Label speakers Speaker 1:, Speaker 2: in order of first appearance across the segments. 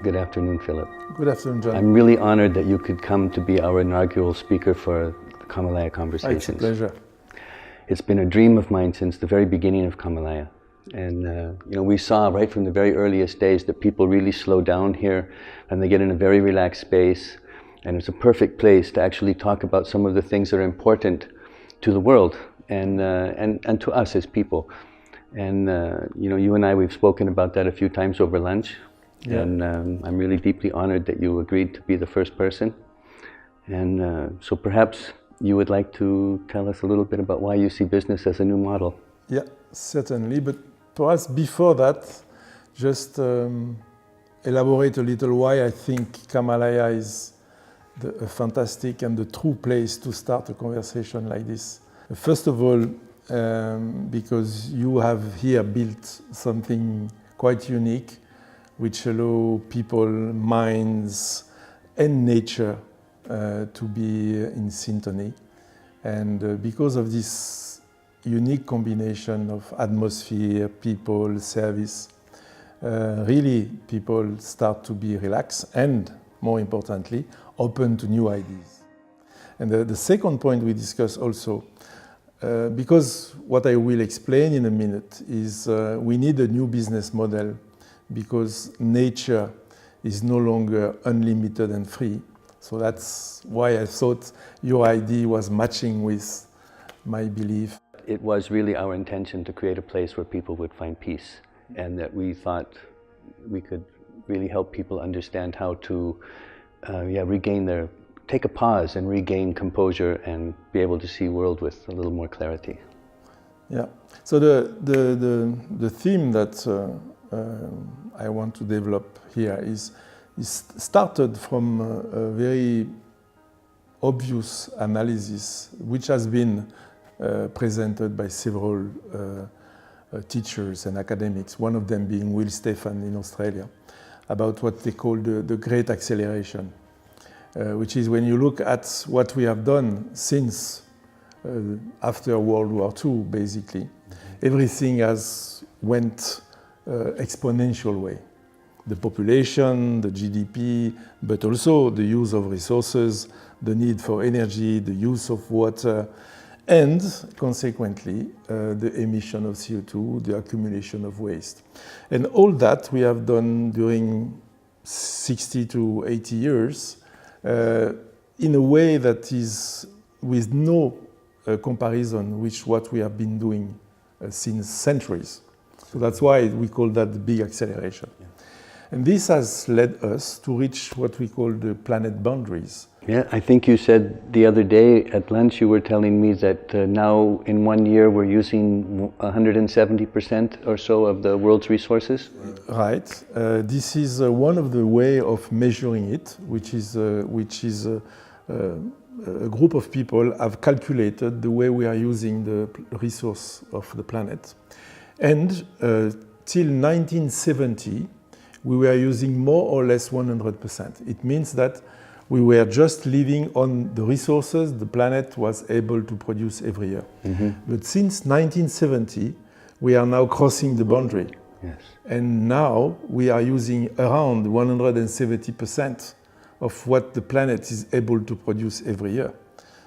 Speaker 1: Good afternoon, Philip.
Speaker 2: Good afternoon, John.
Speaker 1: I'm really honored that you could come to be our inaugural speaker for the Kamalaya Conversations.
Speaker 2: It's a pleasure.
Speaker 1: It's been a dream of mine since the very beginning of Kamalaya. And we saw right from the very earliest days that people really slow down here and they get in a very relaxed space. And it's a perfect place to actually talk about some of the things that are important to the world and to us as people. And you and I, we've spoken about that a few times over lunch. Yeah. And I'm really deeply honored that you agreed to be the first person. And so perhaps you would like to tell us a little bit about why you see business as a new model.
Speaker 2: Yeah, certainly. But perhaps before that, just elaborate a little why I think Kamalaya is a fantastic and the true place to start a conversation like this. First of all, because you have here built something quite unique, which allow people, minds, and nature to be in synchrony. And because of this unique combination of atmosphere, people, service, really people start to be relaxed and, more importantly, open to new ideas. And the second point we discussed also, because what I will explain in a minute is we need a new business model because nature is no longer unlimited and free. So that's why I thought your idea was matching with my belief.
Speaker 1: It was really our intention to create a place where people would find peace, and that we thought we could really help people understand how to take a pause and regain composure and be able to see the world with a little more clarity.
Speaker 2: Yeah. So the theme that I want to develop here is started from a very obvious analysis which has been presented by several teachers and academics, one of them being Will Stephan in Australia, about what they call the Great Acceleration, which is when you look at what we have done since after World War II, basically, everything has went exponential way. The population, the GDP, but also the use of resources, the need for energy, the use of water, and consequently the emission of CO2, the accumulation of waste. And all that we have done during 60 to 80 years in a way that is with no comparison with what we have been doing since centuries. So that's why we call that the big acceleration. Yeah. And this has led us to reach what we call the planet boundaries.
Speaker 1: Yeah, I think you said the other day at lunch, you were telling me that now in 1 year we're using 170% or so of the world's resources.
Speaker 2: Right. This is one of the way of measuring it, which is a group of people have calculated the way we are using the resource of the planet. And till 1970, we were using more or less 100%. It means that we were just living on the resources the planet was able to produce every year. Mm-hmm. But since 1970, we are now crossing the boundary.
Speaker 1: Yes.
Speaker 2: And now we are using around 170% of what the planet is able to produce every year.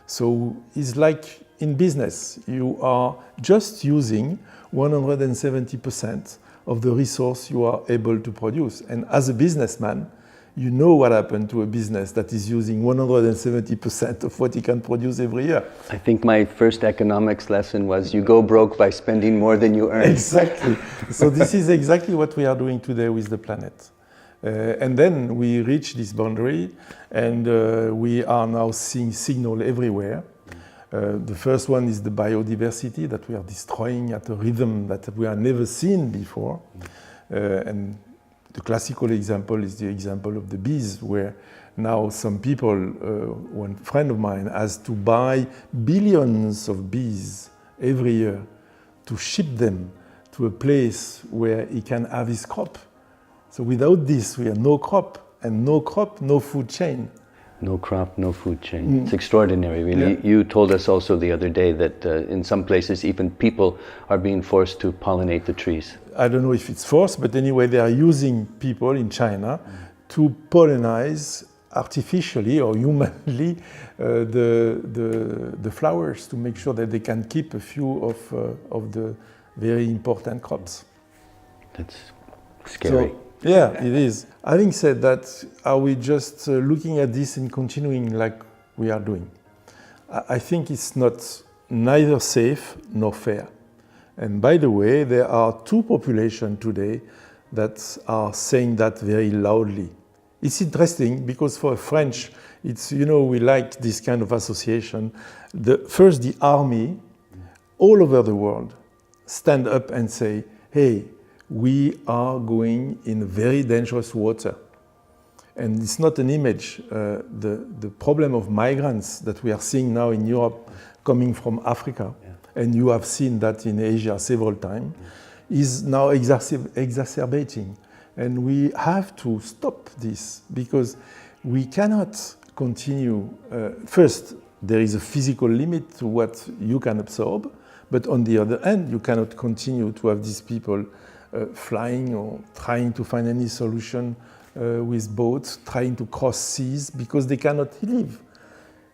Speaker 2: So it's like in business, you are just using 170% of the resource you are able to produce. And as a businessman, you know what happened to a business that is using 170% of what it can produce every year.
Speaker 1: I think my first economics lesson was you go broke by spending more than you earn.
Speaker 2: Exactly. So this is exactly what we are doing today with the planet. And then we reach this boundary and we are now seeing signal everywhere. The first one is the biodiversity that we are destroying at a rhythm that we have never seen before. And the classical example is the example of the bees, where now some people, one friend of mine, has to buy billions of bees every year to ship them to a place where he can have his crop. So without this, we have no crop, and no crop, no food chain.
Speaker 1: No crop, no food chain. It's extraordinary, really. Yeah. You told us also the other day that in some places even people are being forced to pollinate the trees.
Speaker 2: I don't know if it's forced, but anyway, they are using people in China to pollinize artificially or humanly the flowers to make sure that they can keep a few of the very important crops.
Speaker 1: That's scary.
Speaker 2: So, yeah, it is. Having said that, are we just looking at this and continuing like we are doing? I think it's not neither safe nor fair. And by the way, there are two populations today that are saying that very loudly. It's interesting because for a French, it's, you know, we like this kind of association. First, the army all over the world stand up and say, hey, we are going in very dangerous water. And it's not an image. The problem of migrants that we are seeing now in Europe coming from Africa, and you have seen that in Asia several times, is now exacerbating. And we have to stop this because we cannot continue. First, there is a physical limit to what you can absorb, but on the other hand, you cannot continue to have these people flying or trying to find any solution with boats, trying to cross seas because they cannot live.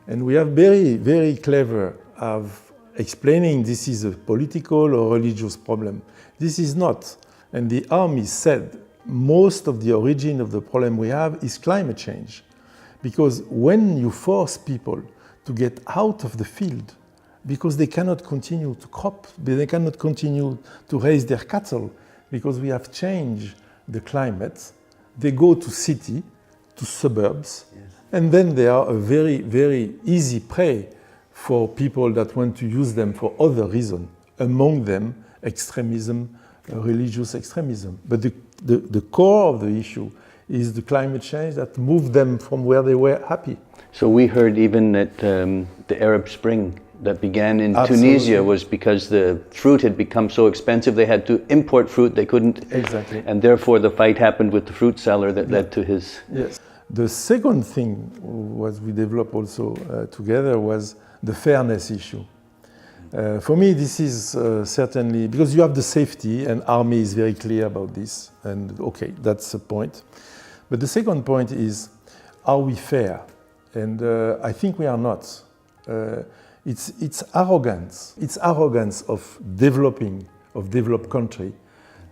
Speaker 2: And we are very, very clever of explaining this is a political or religious problem. This is not. And the army said most of the origin of the problem we have is climate change. Because when you force people to get out of the field, because they cannot continue to crop, they cannot continue to raise their cattle, because we have changed the climate, they go to city, to suburbs, and then they are a very, very easy prey for people that want to use them for other reasons, among them extremism, religious extremism. But the core of the issue is the climate change that moved them from where they were happy.
Speaker 1: So we heard even that the Arab Spring that began in
Speaker 2: Absolutely.
Speaker 1: Tunisia was because the fruit had become so expensive they had to import fruit they couldn't.
Speaker 2: Exactly.
Speaker 1: And therefore the fight happened with the fruit seller that led to his...
Speaker 2: Yes. The second thing was we developed also together was the fairness issue. For me, this is certainly, because you have the safety, and army is very clear about this, and okay, that's a point. But the second point is, are we fair? And I think we are not. It's arrogance. It's arrogance of developed country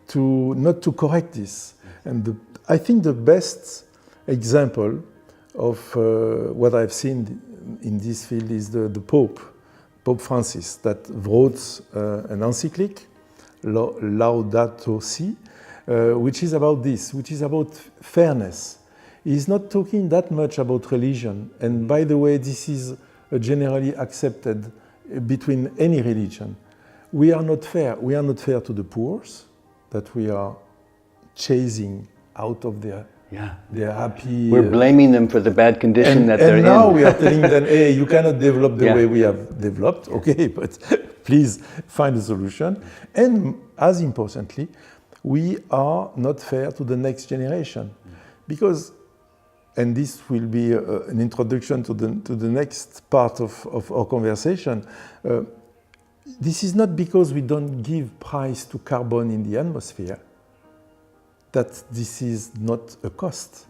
Speaker 2: to not to correct this. And I think the best example of what I've seen in this field is the Pope Francis, that wrote an encyclic, Laudato Si, which is about this, which is about fairness. He's not talking that much about religion. And by the way, this is generally accepted between any religion. We are not fair. We are not fair to the poor, that we are chasing out of their happy...
Speaker 1: We're blaming them for the bad condition that they're in.
Speaker 2: And now we are telling them, hey, you cannot develop the way we have developed. Okay, but please find a solution. And as importantly, we are not fair to the next generation. Because, and this will be an introduction to the next part of our conversation, this is not because we don't give price to carbon in the atmosphere that this is not a cost.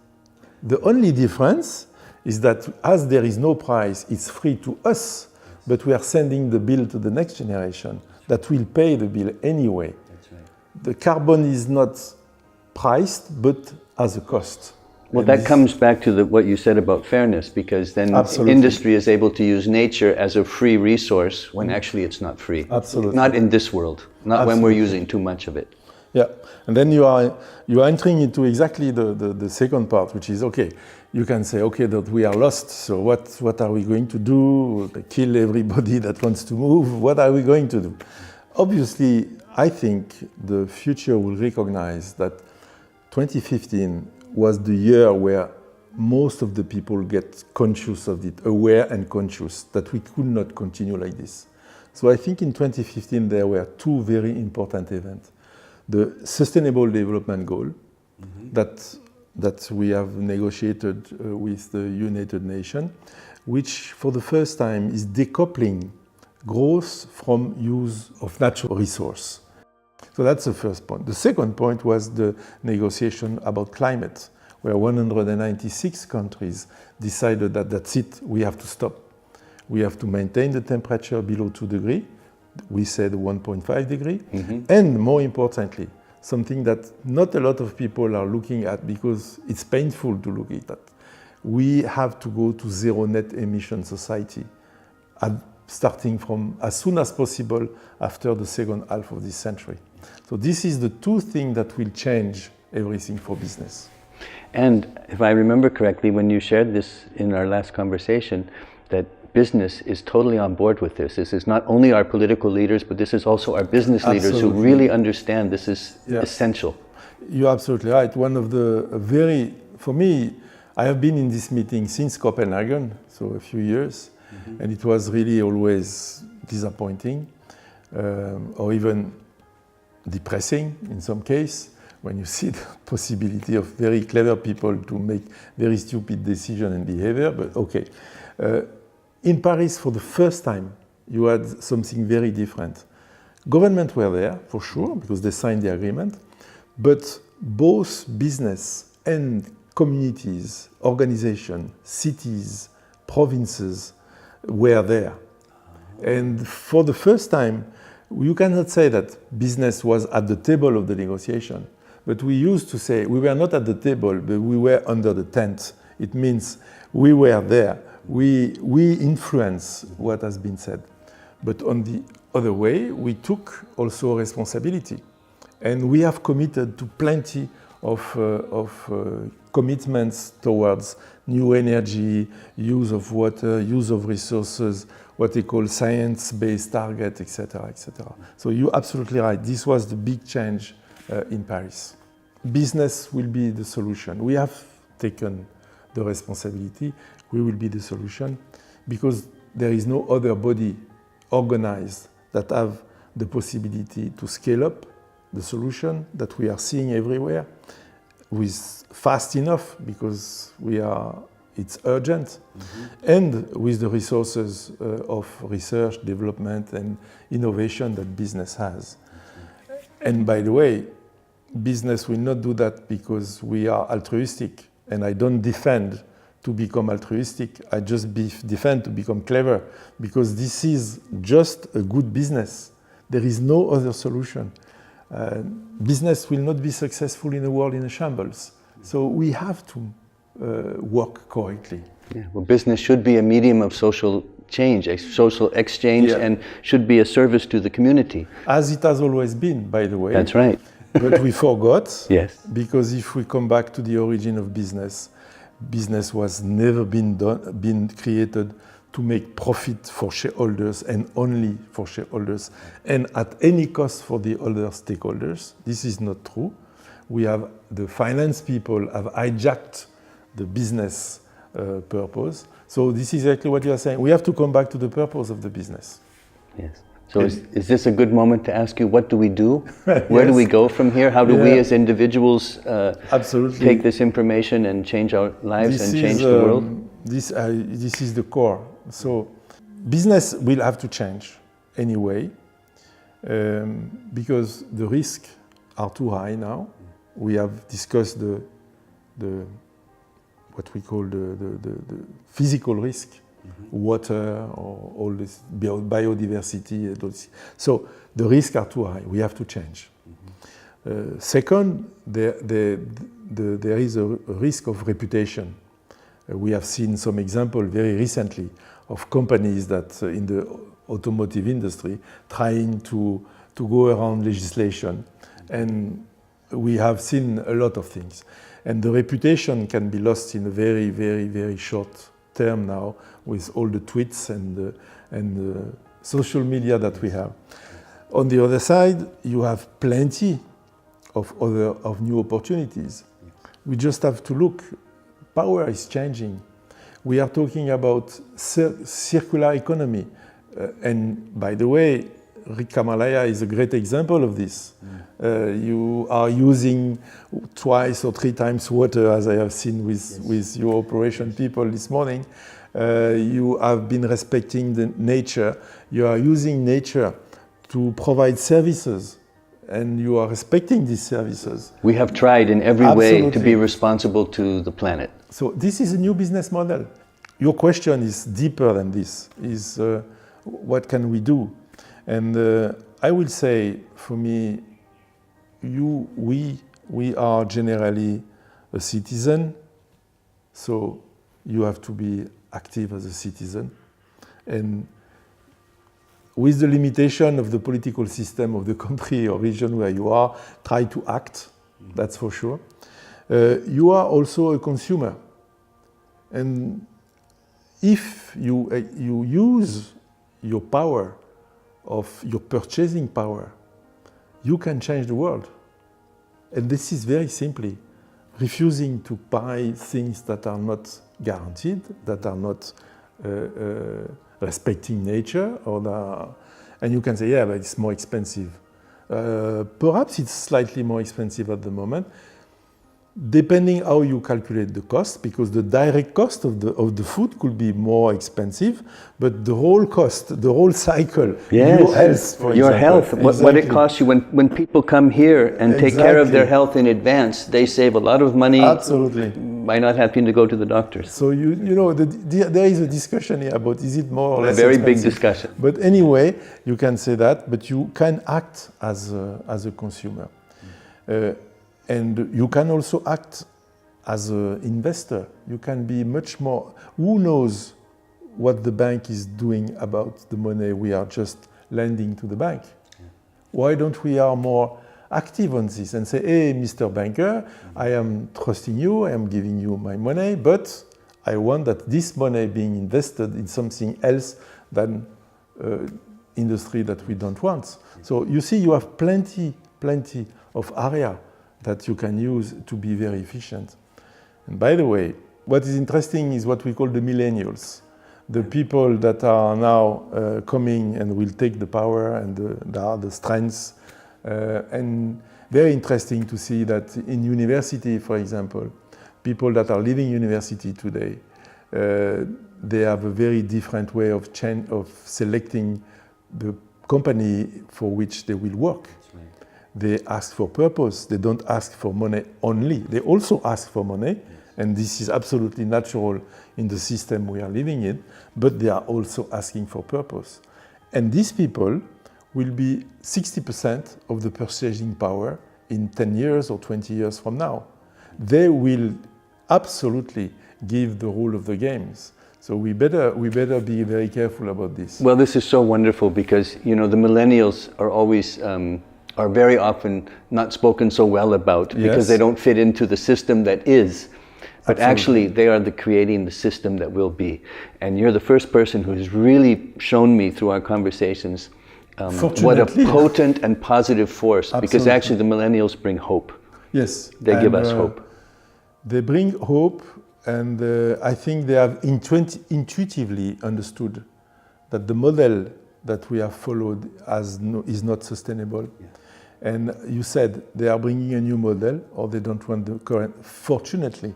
Speaker 2: The only difference is that as there is no price, it's free to us, but we are sending the bill to the next generation that will pay the bill anyway. That's right. The carbon is not priced, but as a cost.
Speaker 1: Well, that comes back to what you said about fairness, because then industry is able to use nature as a free resource when actually it's not free.
Speaker 2: Absolutely.
Speaker 1: Not in this world, not when we're using too much of it.
Speaker 2: Yeah, and then you are entering into exactly the second part, which is, okay, you can say, okay, that we are lost, so what are we going to do? Kill everybody that wants to move? What are we going to do? Obviously, I think the future will recognize that 2015 was the year where most of the people get conscious of it, aware and conscious, that we could not continue like this. So I think in 2015 there were two very important events. The Sustainable Development Goal that we have negotiated with the United Nations, which for the first time is decoupling growth from use of natural resource. So that's the first point. The second point was the negotiation about climate, where 196 countries decided that that's it, we have to stop. We have to maintain the temperature below 2 degrees. We said 1.5 degree. And more importantly, something that not a lot of people are looking at because it's painful to look at that. We have to go to zero net emission society, starting from as soon as possible after the second half of this century. So this is the two things that will change everything for business.
Speaker 1: And if I remember correctly, when you shared this in our last conversation, that business is totally on board with this. This is not only our political leaders, but this is also our business leaders who really understand this is essential.
Speaker 2: You're absolutely right. One of the for me, I have been in this meeting since Copenhagen, so a few years, and it was really always disappointing or even depressing in some case when you see the possibility of very clever people to make very stupid decisions and behavior, but okay. In Paris, for the first time, you had something very different. Government were there, for sure, because they signed the agreement, but both business and communities, organizations, cities, provinces were there. And for the first time, you cannot say that business was at the table of the negotiation, but we used to say we were not at the table, but we were under the tent. It means we were there. We influence what has been said. But on the other way, we took also responsibility. And we have committed to plenty of commitments towards new energy, use of water, use of resources, what they call science-based target, etc., etc. So you're absolutely right. This was the big change in Paris. Business will be the solution. We have taken the responsibility. We will be the solution because there is no other body organized that have the possibility to scale up the solution that we are seeing everywhere with fast enough because it's urgent and with the resources of research, development and innovation that business has. And by the way, business will not do that because we are altruistic, and I don't defend to become altruistic, I just defend to become clever, because this is just a good business. There is no other solution. Business will not be successful in a world in a shambles. So we have to work correctly.
Speaker 1: Yeah, well, business should be a medium of social change, a social exchange, and should be a service to the community.
Speaker 2: As it has always been, by the way.
Speaker 1: That's right.
Speaker 2: But we forgot,
Speaker 1: because
Speaker 2: if we come back to the origin of business, business was never been created to make profit for shareholders and only for shareholders and at any cost for the other stakeholders. This is not true. The finance people have hijacked the business purpose. So this is exactly what you are saying. We have to come back to the purpose of the business.
Speaker 1: Yes. So is this a good moment to ask you, what do we do? Where do we go from here? How do we as individuals take this information and change our lives and change the world?
Speaker 2: This is the core. So business will have to change anyway because the risks are too high now. We have discussed what we call the physical risk. Water or all this biodiversity. So the risks are too high. We have to change. Second, there is a risk of reputation. We have seen some example very recently of companies that in the automotive industry trying to go around legislation. And we have seen a lot of things. And the reputation can be lost in a very, very, very short term now with all the tweets and the social media that we have. On the other side, you have plenty of new opportunities. We just have to look. Power is changing. We are talking about circular economy. And by the way, Himalaya is a great example of this. You are using 2 or 3 times water, as I have seen with your operation people this morning. You have been respecting the nature. You are using nature to provide services and you are respecting these services.
Speaker 1: We have tried in every way to
Speaker 2: Absolutely.
Speaker 1: be responsible to the planet.
Speaker 2: So this is a new business model. Your question is deeper than this, is what can we do? And I will say, for me, we are generally a citizen, so you have to be active as a citizen. And with the limitation of the political system of the country or region where you are, try to act, that's for sure. You are also a consumer. And if you use your power, of your purchasing power, you can change the world. And this is very simply refusing to buy things that are not guaranteed, that are not respecting nature, and you can say, yeah, but it's more expensive. Perhaps it's slightly more expensive at the moment, depending how you calculate the cost, because the direct cost of the food could be more expensive, but the whole cost, the whole cycle,
Speaker 1: Yes.
Speaker 2: your health, for
Speaker 1: Your
Speaker 2: example.
Speaker 1: health, what it costs you. When people come here and take care of their
Speaker 2: Exactly.
Speaker 1: health in advance, they save a lot of money
Speaker 2: Absolutely.
Speaker 1: by not having to go to the doctors.
Speaker 2: So you know, there is a discussion here about is it more or
Speaker 1: A
Speaker 2: less
Speaker 1: very big
Speaker 2: expensive?
Speaker 1: discussion.
Speaker 2: But anyway, you can say that, but you can act as a consumer. And you can also act as an investor. You can be much more, who knows what the bank is doing about the money we are just lending to the bank? Why don't we are more active on this and say, hey, Mr. Banker, I am trusting you, I am giving you my money, but I want that this money being invested in something else than industry that we don't want. So you see, you have plenty of area that you can use to be very efficient. And by the way, what is interesting is what we call the millennials, the people that are now coming and will take the power and the strengths. And very interesting to see that in university, for example, people that are leaving university today, they have a very different way of selecting the company for which they will work. They ask for purpose. They don't ask for money only. They also ask for money, and this is absolutely natural in the system we are living in, but they are also asking for purpose. And these people will be 60% of the purchasing power in 10 years or 20 years from now. They will absolutely give the rule of the games. So we better be very careful about this.
Speaker 1: Well, this is so wonderful because, you know, the millennials are always, are very often not spoken so well about because
Speaker 2: Yes.
Speaker 1: they don't fit into the system that is. But
Speaker 2: Absolutely.
Speaker 1: actually, they are creating the system that will be. And you're the first person who has really shown me through our conversations what a
Speaker 2: Fortunately.
Speaker 1: potent and positive force, because
Speaker 2: Absolutely.
Speaker 1: actually the millennials bring hope.
Speaker 2: Yes.
Speaker 1: They give
Speaker 2: And,
Speaker 1: us hope.
Speaker 2: They bring hope, and I think they have intuitively understood that the model that we have followed is not sustainable. Yeah. And you said they are bringing a new model, or they don't want the current. Fortunately,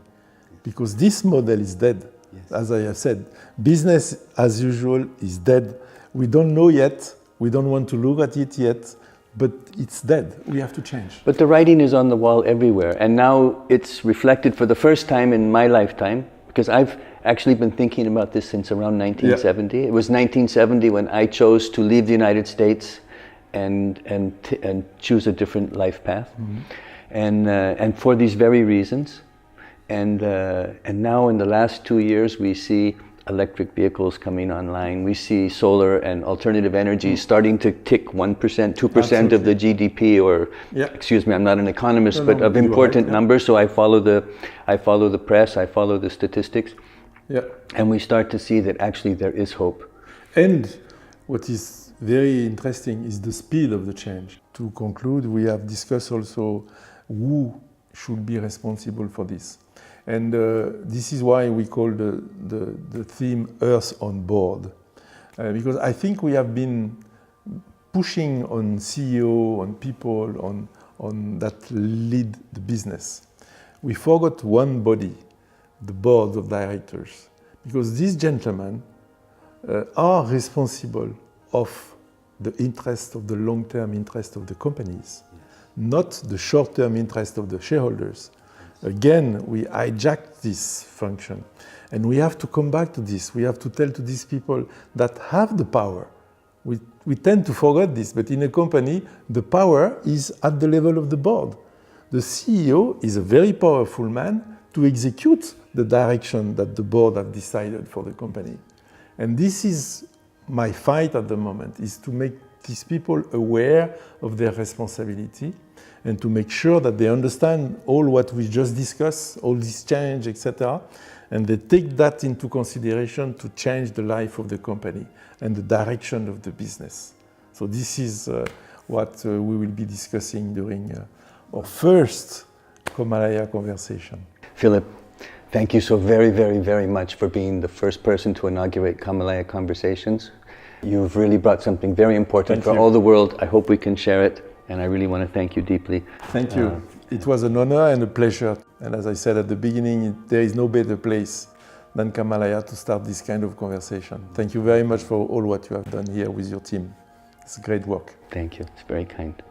Speaker 2: because this model is dead. Yes. As I have said, business as usual is dead. We don't know yet. We don't want to look at it yet. But it's dead. We have to change.
Speaker 1: But the writing is on the wall everywhere. And now it's reflected for the first time in my lifetime, because I've actually been thinking about this since around 1970. Yeah. It was 1970 when I chose to leave the United States and choose a different life path. Mm-hmm. And for these very reasons. And now in the last 2 years, we see electric vehicles coming online. We see solar and alternative energy starting to tick 1%, 2% of the GDP, or excuse me, I'm not an economist, but of important numbers. So I follow the press, I follow the statistics, and we start to see that actually there is hope.
Speaker 2: And what is very interesting is the speed of the change. To conclude, we have discussed also who should be responsible for this. And this is why we call the theme Earth on Board. Because I think we have been pushing on CEO, on people, on that lead the business. We forgot one body, the board of directors. Because these gentlemen are responsible of the interest of the long-term interest of the companies. not the short-term interest of the shareholders. Again, we hijacked this function. And we have to come back to this. We have to tell to these people that have the power. We tend to forget this, but in a company, the power is at the level of the board. The CEO is a very powerful man to execute the direction that the board have decided for the company. And this is my fight at the moment, is to make these people aware of their responsibility and to make sure that they understand all what we just discussed, all this change, etc. And they take that into consideration to change the life of the company and the direction of the business. So this is what we will be discussing during our first Kamalaya conversation.
Speaker 1: Philip, thank you so very, very, very much for being the first person to inaugurate Kamalaya Conversations. You've really brought something very important for all the world. I hope we can share it, and I really want to thank you deeply.
Speaker 2: Thank you. It was an honor and a pleasure. And as I said at the beginning, there is no better place than Kamalaya to start this kind of conversation. Thank you very much for all what you have done here with your team. It's great work.
Speaker 1: Thank you. It's very kind.